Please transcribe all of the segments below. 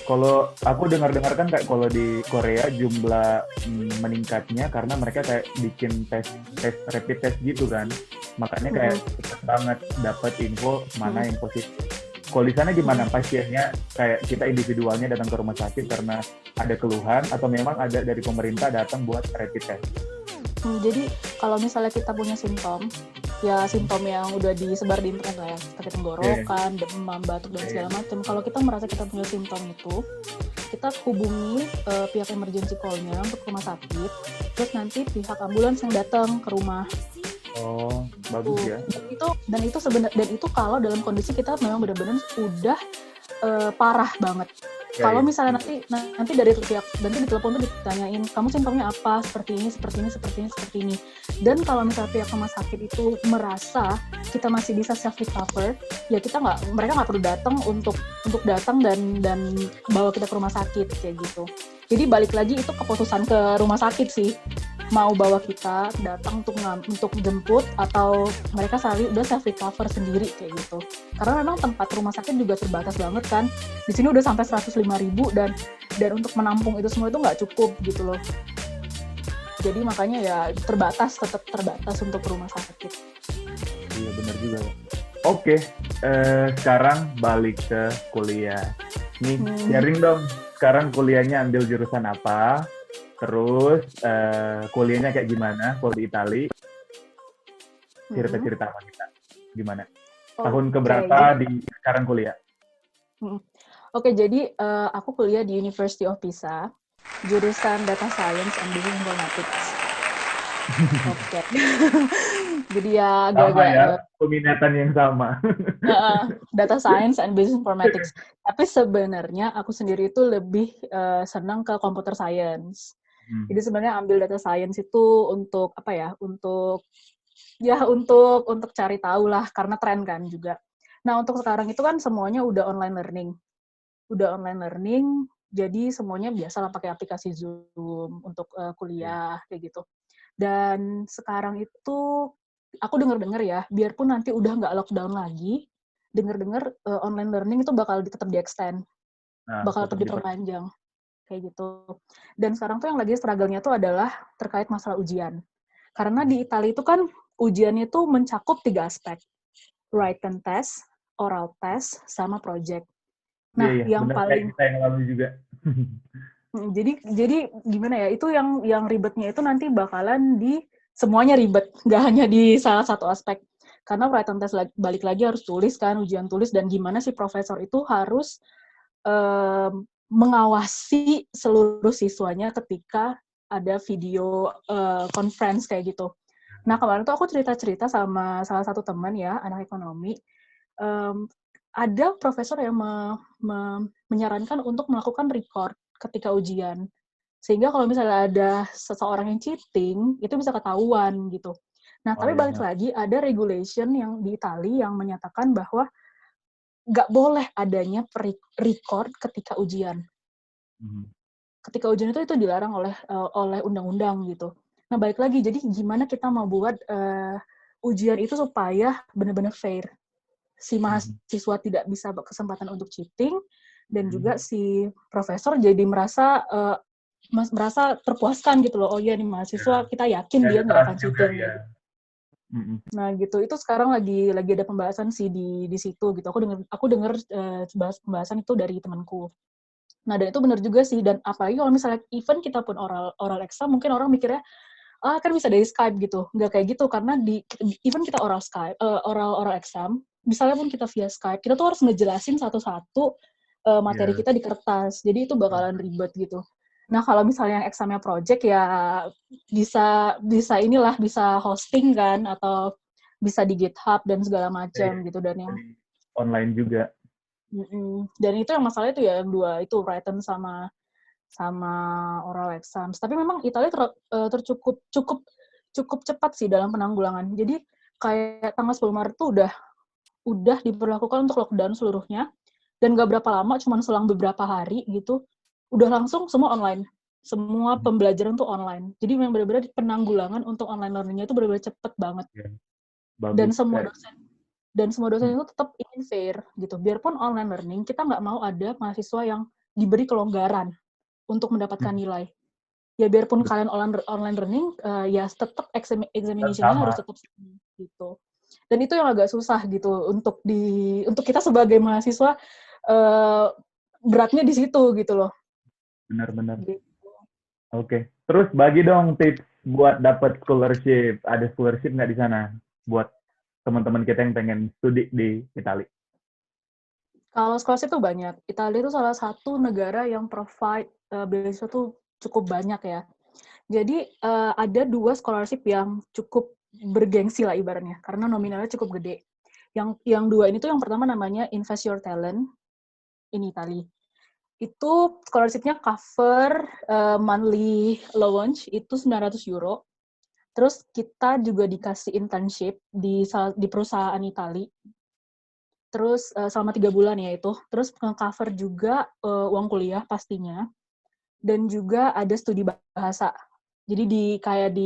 Kalau aku dengar-dengar kan kayak kalau di Korea jumlah meningkatnya karena mereka kayak bikin tes rapid test gitu kan. Makanya kayak Mm-mm. cepet banget dapat info mana Mm-mm. yang positif. Kalau di sana gimana Mm-mm. pasiennya kayak kita individualnya datang ke rumah sakit karena ada keluhan atau memang ada dari pemerintah datang buat rapid test? Jadi kalau misalnya kita punya simptom, ya simptom yang udah disebar di internet lah ya, sakit Oke, tenggorokan, demam, batuk dan segala oke. macam. Kalau kita merasa kita punya simptom itu, kita hubungi pihak emergency call-nya untuk rumah sakit, terus nanti pihak ambulans yang datang ke rumah. Oh, bagus Tuh. ya. Dan itu sebenarnya, dan itu kalau dalam kondisi kita memang benar-benar udah parah banget. Ya, Kalau ya. misalnya nanti dari pihak, nanti di telepon tuh ditanyain kamu simptomnya apa, seperti ini, seperti ini, seperti ini, seperti ini. Dan kalau misalnya pihak rumah sakit itu merasa kita masih bisa self recover, ya mereka nggak perlu datang untuk datang dan bawa kita ke rumah sakit kayak gitu. Jadi balik lagi itu keputusan ke rumah sakit sih, mau bawa kita datang untuk jemput atau mereka selalu udah self recover sendiri kayak gitu. Karena memang tempat rumah sakit juga terbatas banget kan. Di sini udah sampai 105.000 dan untuk menampung itu semua itu nggak cukup gitu loh. Jadi makanya ya tetap terbatas untuk rumah sakit. Iya benar juga ya. Oke, sekarang balik ke kuliah. Nih, sharing dong. Sekarang kuliahnya ambil jurusan apa? Terus kuliahnya kayak gimana? Kalau di Itali, cerita-cerita sama kita. Gimana? Tahun Oke, keberapa di sekarang kuliah? jadi aku kuliah di University of Pisa, jurusan Data Science and Business Informatics. Oke. Jadi ya Sama agak-agak ya, peminatan yang sama. Data Science and Business Informatics. Tapi sebenarnya aku sendiri itu lebih senang ke Computer Science. Jadi sebenarnya ambil Data Science itu untuk apa ya? Untuk cari tahu lah, karena tren kan juga. Nah, untuk sekarang itu kan semuanya udah online learning. Jadi semuanya biasa lah pakai aplikasi Zoom untuk kuliah kayak gitu. Dan sekarang itu aku dengar-dengar ya, biarpun nanti udah nggak lockdown lagi, dengar-dengar online learning itu bakal tetap di-extend, Nah, bakal tetap tetap diperlukan. diperpanjang kayak gitu. Dan sekarang tuh yang lagi struggle-nya tuh adalah terkait masalah ujian. Karena di Italia itu kan ujiannya tuh mencakup 3 aspek. Written test, oral test, sama project. Iya, Nah, iya. yang Benar kayak paling kita yang lalu juga. jadi gimana ya? Itu yang ribetnya itu nanti bakalan di semuanya ribet, nggak hanya di salah satu aspek. Karena written test balik lagi harus tulis kan, ujian tulis, dan gimana si profesor itu harus mengawasi seluruh siswanya ketika ada video conference kayak gitu. Nah, kemarin tuh aku cerita-cerita sama salah satu teman ya, anak ekonomi. Um, ada profesor yang menyarankan untuk melakukan record ketika ujian. Sehingga kalau misalnya ada seseorang yang cheating, itu bisa ketahuan gitu. Nah, Oh tapi ya. balik lagi, ada regulation yang di Italia yang menyatakan bahwa nggak boleh adanya record ketika ujian. Ketika ujian itu dilarang oleh undang-undang gitu. Nah, balik lagi, jadi gimana kita mau buat ujian itu supaya benar-benar fair. Si mahasiswa tidak bisa kesempatan untuk cheating, dan juga si profesor jadi merasa terpuaskan gitu loh. Oh iya, nih mahasiswa kita yakin Ya, dia ada nggak trust akan juga cheating ya. gitu. Nah gitu, itu sekarang lagi ada pembahasan sih di situ gitu. Aku dengar pembahasan itu dari temanku. Nah, dan itu benar juga sih. Dan apalagi kalau misalnya even kita pun oral exam, mungkin orang mikirnya kan bisa dari Skype gitu. Nggak kayak gitu, karena even kita oral Skype, oral exam, misalnya pun kita via Skype, kita tuh harus ngejelasin satu-satu materi Iya. kita di kertas. Jadi itu bakalan ribet gitu. Nah, kalau misalnya yang examnya project ya bisa hosting kan, atau bisa di GitHub dan segala Iya. macam gitu. Dan yang Jadi online juga. dan itu yang masalah itu ya, yang dua itu, written sama oral exams. Tapi memang Italia cukup cukup cepat sih dalam penanggulangan. Jadi kayak tanggal 10 Maret tuh udah diberlakukan untuk lockdown seluruhnya, dan gak berapa lama, cuma selang beberapa hari gitu, udah langsung semua online. Semua pembelajaran tuh online. Jadi memang benar-benar penanggulangan untuk online learning-nya itu benar-benar cepet banget. Ya, Dan bagus semua kayak. dosen dan semua dosen itu tetap ingin fair gitu. Biarpun online learning, kita nggak mau ada mahasiswa yang diberi kelonggaran untuk mendapatkan nilai. Ya biarpun kalian online learning, ya tetap examination-nya harus Sama. tetap sama gitu. Dan itu yang agak susah gitu untuk kita sebagai mahasiswa, beratnya di situ gitu loh. Benar-benar. Gitu. Oke. Terus bagi dong tips buat dapat scholarship. Ada scholarship nggak di sana buat teman-teman kita yang pengen studi di Italia? Kalau scholarship tuh banyak. Italia itu salah satu negara yang provide beasiswa tuh cukup banyak ya. Jadi ada 2 scholarship yang cukup bergengsi lah ibaratnya, karena nominalnya cukup gede. Yang 2 ini tuh yang pertama namanya Invest Your Talent in Italy. Itu scholarship-nya cover monthly allowance itu 900 euro. Terus kita juga dikasih internship di perusahaan Itali. Terus selama 3 bulan ya itu. Terus nge-cover juga uang kuliah pastinya. Dan juga ada studi bahasa. Jadi kayak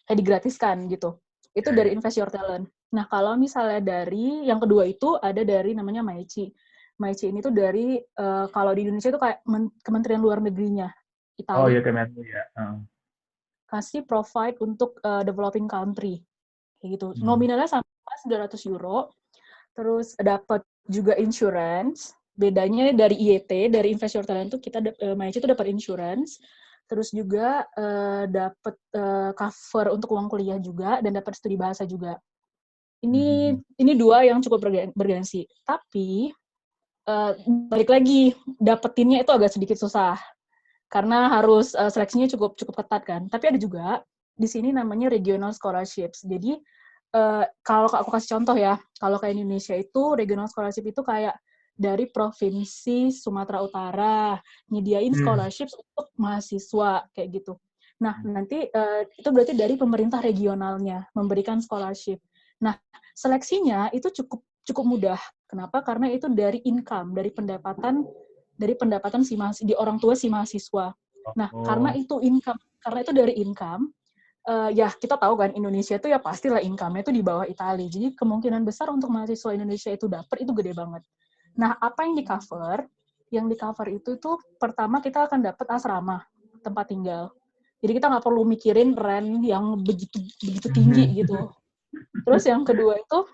digratiskan gitu. Itu Ya, dari ya. Invest Your Talent. Nah, kalau misalnya dari yang kedua itu ada dari namanya Maici. Maici ini tuh dari kalau di Indonesia itu kayak Kementerian Luar Negerinya Oh Itali. ya Kemenlu ya. Kasih provide untuk developing country. Kayak gitu. Hmm. Nominalnya sama 900 euro. Terus dapat juga insurance. Bedanya dari IET, dari Invest Your Talent tuh kita Maici itu dapat insurance. Terus juga dapat cover untuk uang kuliah juga dan dapat studi bahasa juga. Ini 2 yang cukup bergengsi. Tapi balik lagi dapetinnya itu agak sedikit susah karena harus seleksinya cukup ketat kan. Tapi ada juga di sini namanya regional scholarships. Jadi kalau aku kasih contoh ya, kalau kayak Indonesia itu regional scholarship itu kayak dari provinsi Sumatera Utara nyediain scholarships untuk mahasiswa kayak gitu. Nah, nanti itu berarti dari pemerintah regionalnya memberikan scholarship. Nah, seleksinya itu cukup mudah. Kenapa? Karena itu dari income, dari pendapatan di orang tua si mahasiswa. Nah, karena Oh, itu dari income, ya kita tahu kan Indonesia itu ya pastilah income-nya itu di bawah Italia. Jadi kemungkinan besar untuk mahasiswa Indonesia itu dapat itu gede banget. Nah, apa yang di-cover? Yang di-cover itu tuh pertama kita akan dapat asrama, tempat tinggal. Jadi kita nggak perlu mikirin rent yang begitu tinggi gitu. Terus yang kedua itu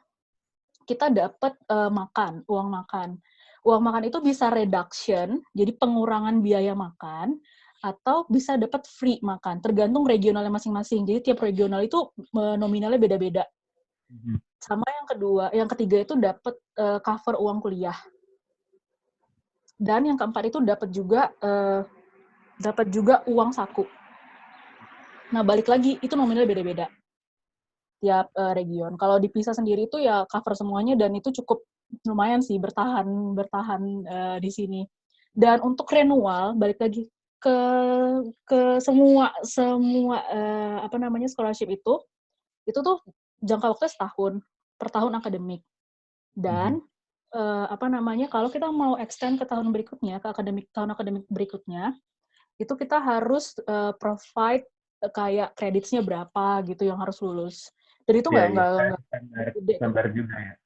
kita dapat makan, uang makan. Uang makan itu bisa reduction, jadi pengurangan biaya makan, atau bisa dapat free makan, tergantung regionalnya masing-masing. Jadi tiap regional itu nominalnya beda-beda. Sama yang ketiga itu dapat cover uang kuliah. Dan yang keempat itu dapat juga uang saku. Nah, balik lagi itu nominalnya beda-beda tiap region. Kalau dipisah sendiri itu ya cover semuanya dan itu cukup lumayan sih bertahan di sini. Dan untuk renewal balik lagi ke semua scholarship itu tuh jangka waktu setahun per tahun akademik. Dan kalau kita mau extend ke tahun berikutnya, ke tahun akademik berikutnya, itu kita harus provide kayak kreditnya berapa gitu yang harus lulus. Dan itu iya, iya. nggak gede kok. Standar juga ya.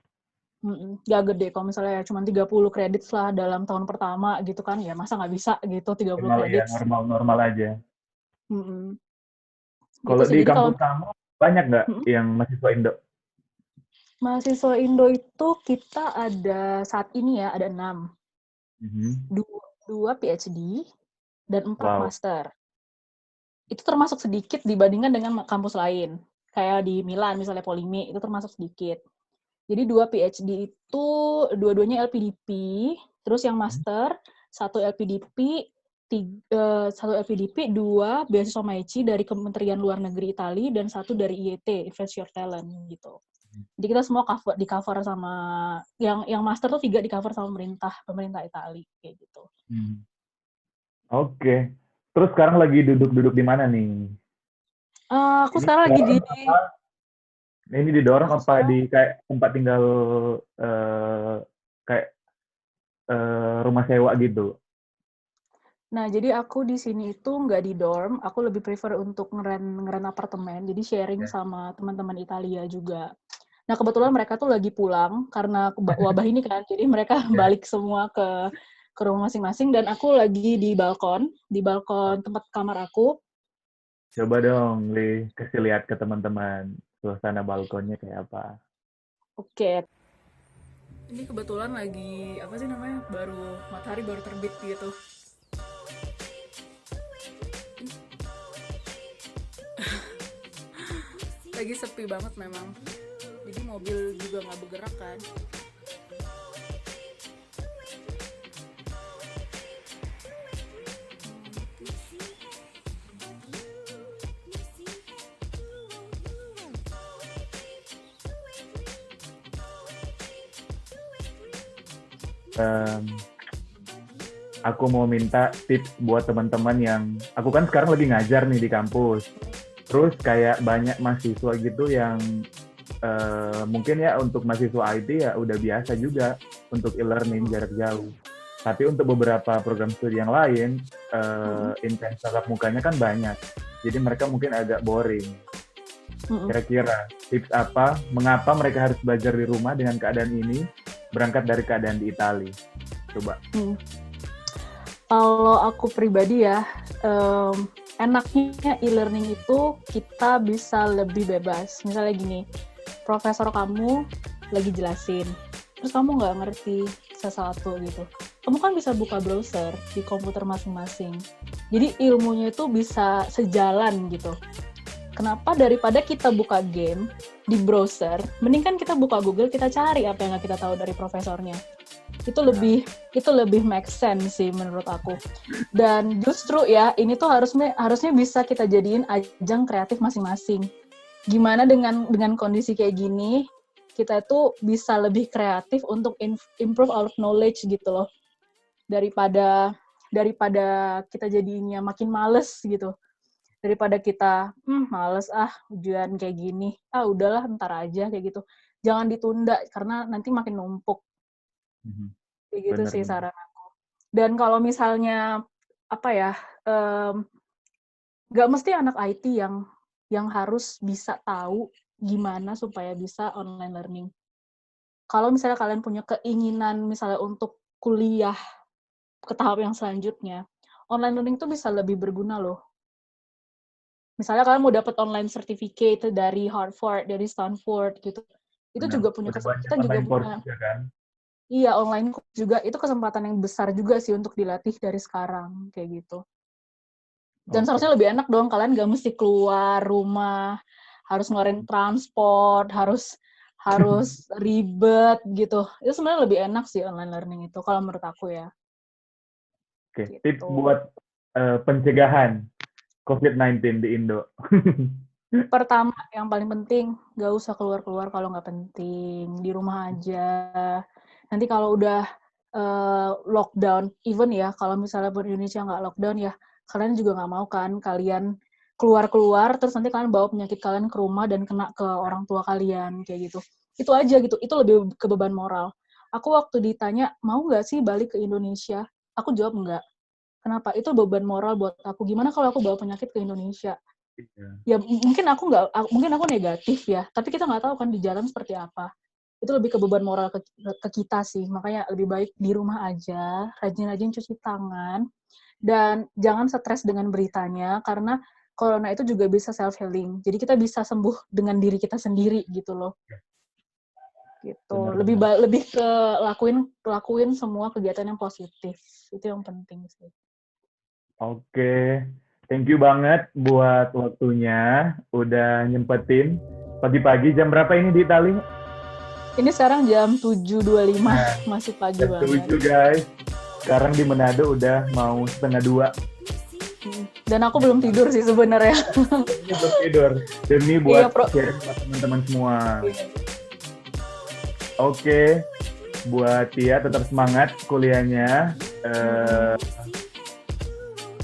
Nggak gede kalau misalnya cuma 30 kredit lah dalam tahun pertama gitu kan, ya masa nggak bisa gitu 30 Normal ya, kredit. normal aja. Gitu Kalau sih. di Jadi kalau kampus kamu banyak nggak mm, yang mahasiswa Indo? mahasiswa Indo itu kita ada saat ini ya ada 6. Dua PhD dan 4 Wow. master. Itu termasuk sedikit dibandingkan dengan kampus lain. Kayak di Milan misalnya Polimi itu termasuk sedikit. Jadi 2 PhD itu dua-duanya LPDP, terus yang master satu LPDP, 2 beasiswa Maici dari Kementerian Luar Negeri Italia dan 1 dari IET, Invest Your Talent gitu. Jadi kita semua di cover sama yang master tuh 3 di cover sama pemerintah Italia kayak gitu. Oke. Terus sekarang lagi duduk-duduk di mana nih? Aku Ini sekarang lagi di didorong apa? Ini didorong aku apa sekarang di kayak tempat tinggal kayak rumah sewa gitu? Nah, jadi aku di sini itu nggak di dorm, aku lebih prefer untuk ngeren apartemen, jadi sharing Ya. sama teman-teman Italia juga. Nah, kebetulan mereka tuh lagi pulang karena wabah ini kan, jadi mereka Ya. balik semua ke ke rumah masing-masing, dan aku lagi di balkon tempat kamar aku. Coba dong, Li, kasih lihat ke teman-teman suasana balkonnya kayak apa. Oke. Ini kebetulan lagi apa sih namanya? Matahari baru terbit gitu. Lagi sepi banget memang. Jadi mobil juga nggak bergerak kan. Aku mau minta tips buat teman-teman yang aku kan sekarang lagi ngajar nih di kampus. Terus kayak banyak mahasiswa gitu yang mungkin ya untuk mahasiswa IT ya udah biasa juga untuk e-learning jarak jauh. Tapi untuk beberapa program studi yang lain, intens tatap mukanya kan banyak. Jadi mereka mungkin agak boring. Kira-kira tips apa, mengapa mereka harus belajar di rumah dengan keadaan ini, berangkat dari keadaan di Italia? Coba. Kalau aku pribadi ya, enaknya e-learning itu kita bisa lebih bebas. Misalnya gini, profesor kamu lagi jelasin, terus kamu nggak ngerti sesuatu gitu. Kamu kan bisa buka browser di komputer masing-masing. Jadi ilmunya itu bisa sejalan gitu. Kenapa daripada kita buka game di browser, mending kan kita buka Google, kita cari apa yang nggak kita tahu dari profesornya. Itu lebih make sense sih menurut aku. Dan justru ya ini tuh harusnya bisa kita jadiin ajang kreatif masing-masing. Gimana dengan kondisi kayak gini, kita itu bisa lebih kreatif untuk improve our knowledge gitu loh. Daripada kita jadinya makin males gitu. Daripada kita males ujian kayak gini, udahlah ntar aja kayak gitu. Jangan ditunda karena nanti makin numpuk. Kayak gitu sih saran aku. Dan kalau misalnya nggak mesti anak IT yang harus bisa tahu gimana supaya bisa online learning. Kalau misalnya kalian punya keinginan misalnya untuk kuliah ke tahap yang selanjutnya, online learning itu bisa lebih berguna loh. Misalnya kalian mau dapat online certificate dari Harvard, dari Stanford gitu. Itu juga punya kita juga punya kan? Iya, online course juga itu kesempatan yang besar juga sih untuk dilatih dari sekarang kayak gitu. Dan seharusnya lebih enak dong, kalian gak mesti keluar rumah, harus ngeluarin transport, harus ribet gitu. Itu sebenarnya lebih enak sih online learning itu kalau menurut aku ya. Oke, gitu. Tips buat pencegahan COVID-19 di Indo. Pertama, yang paling penting, gak usah keluar-keluar kalau nggak penting. Di rumah aja. Nanti kalau udah lockdown, even ya, kalau misalnya Indonesia nggak lockdown ya, kalian juga nggak mau kan kalian keluar-keluar, terus nanti kalian bawa penyakit kalian ke rumah dan kena ke orang tua kalian, kayak gitu. Itu aja gitu, itu lebih ke beban moral. Aku waktu ditanya, mau nggak sih balik ke Indonesia? Aku jawab nggak. Kenapa? Itu beban moral buat aku. Gimana kalau aku bawa penyakit ke Indonesia? Ya mungkin aku negatif ya, tapi kita nggak tahu kan di jalan seperti apa. Itu lebih ke beban moral ke kita sih, makanya lebih baik di rumah aja, rajin-rajin cuci tangan, dan jangan stres dengan beritanya, karena corona itu juga bisa self-healing, jadi kita bisa sembuh dengan diri kita sendiri gitu loh. Gitu. Lebih ke lakuin semua kegiatan yang positif, itu yang penting sih. Oke. Thank you banget buat waktunya, udah nyempetin. Pagi-pagi, jam berapa ini di Itali? Ini sekarang jam 7.25, masih pagi banget. 7 guys, sekarang di Manado udah mau 1:30. Dan aku belum tidur sih sebenarnya. Belum tidur, demi buat sharing sama teman-teman semua. Oke, buat Tia tetap semangat kuliahnya.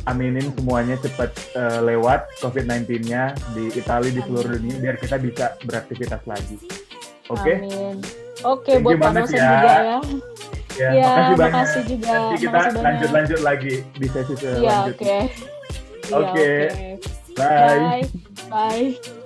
Aminin semuanya cepat lewat COVID-19-nya di Italia, di seluruh dunia, biar kita bisa beraktivitas lagi. Oke? Amin. Oke, buat Pak dosen juga ya. Ya, makasih juga. Nanti kita lanjut lagi di sesi selanjutnya. Oke. Bye. Bye.